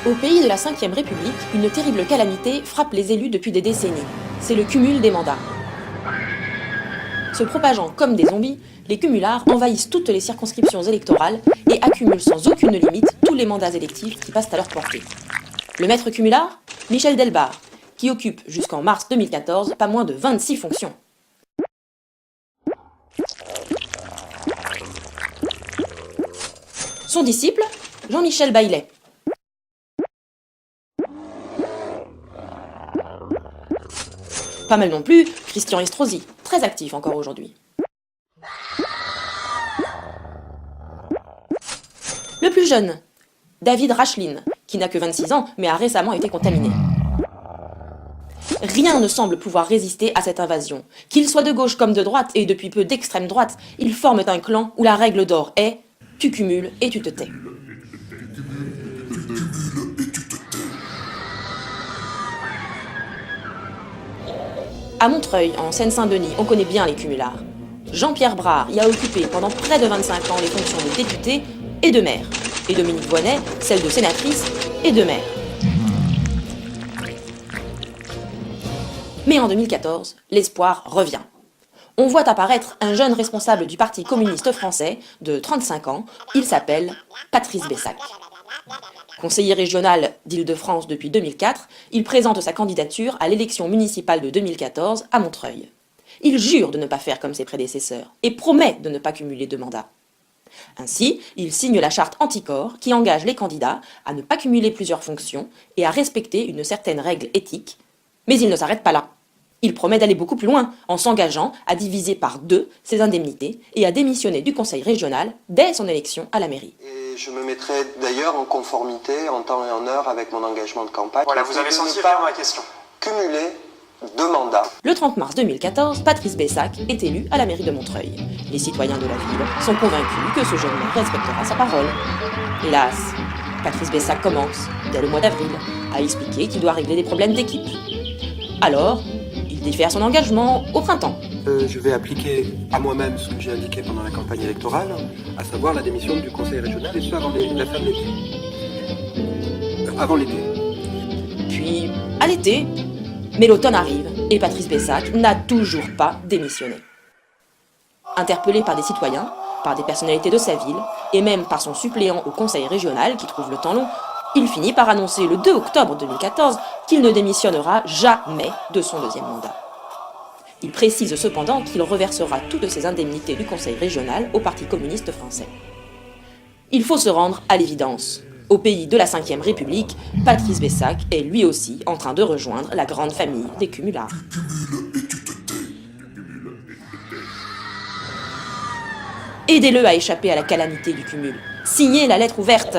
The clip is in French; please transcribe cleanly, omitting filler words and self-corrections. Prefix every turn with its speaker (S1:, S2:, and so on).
S1: Au pays de la Ve République, une terrible calamité frappe les élus depuis des décennies. C'est le cumul des mandats. Se propageant comme des zombies, les cumulards envahissent toutes les circonscriptions électorales et accumulent sans aucune limite tous les mandats électifs qui passent à leur portée. Le maître cumulard, Michel Delbar, qui occupe jusqu'en mars 2014 pas moins de 26 fonctions. Son disciple, Jean-Michel Baillet. Pas mal non plus, Christian Estrosi, très actif encore aujourd'hui. Le plus jeune, David Rachlin, qui n'a que 26 ans, mais a récemment été contaminé. Rien ne semble pouvoir résister à cette invasion. Qu'ils soient de gauche comme de droite, et depuis peu d'extrême droite, ils forment un clan où la règle d'or est « tu cumules et tu te tais ». À Montreuil, en Seine-Saint-Denis, on connaît bien les cumulards. Jean-Pierre Brard y a occupé pendant près de 25 ans les fonctions de député et de maire, et Dominique Voynet, celle de sénatrice et de maire. Mais en 2014, l'espoir revient. On voit apparaître un jeune responsable du Parti communiste français de 35 ans, il s'appelle Patrice Bessac. Conseiller régional d'Île-de-France depuis 2004, il présente sa candidature à l'élection municipale de 2014 à Montreuil. Il jure de ne pas faire comme ses prédécesseurs et promet de ne pas cumuler 2 mandats. Ainsi, il signe la charte anticorps qui engage les candidats à ne pas cumuler plusieurs fonctions et à respecter une certaine règle éthique. Mais il ne s'arrête pas là. Il promet d'aller beaucoup plus loin en s'engageant à diviser par 2 ses indemnités et à démissionner du conseil régional dès son élection à la mairie.
S2: Et je me mettrai d'ailleurs en conformité en temps et en heure avec mon engagement de campagne.
S3: Voilà, vous avez senti faire ma question.
S2: Cumuler 2 mandats.
S1: Le 30 mars 2014, Patrice Bessac est élu à la mairie de Montreuil. Les citoyens de la ville sont convaincus que ce jeune maire respectera sa parole. Hélas, Patrice Bessac commence, dès le mois d'avril, à expliquer qu'il doit régler des problèmes d'équipe. Alors, il diffère son engagement au printemps.
S4: Je vais appliquer à moi-même ce que j'ai indiqué pendant la campagne électorale, à savoir la démission du conseil régional, et ce avant la fin de l'été. Avant l'été.
S1: Puis, à l'été, mais l'automne arrive et Patrice Bessac n'a toujours pas démissionné. Interpellé par des citoyens, par des personnalités de sa ville, et même par son suppléant au conseil régional qui trouve le temps long, il finit par annoncer le 2 octobre 2014 qu'il ne démissionnera jamais de son 2e mandat. Il précise cependant qu'il reversera toutes ses indemnités du conseil régional au Parti communiste français. Il faut se rendre à l'évidence. Au pays de la Ve République, Patrice Bessac est lui aussi en train de rejoindre la grande famille des cumulards. Aidez-le à échapper à la calamité du cumul. Signez la lettre ouverte.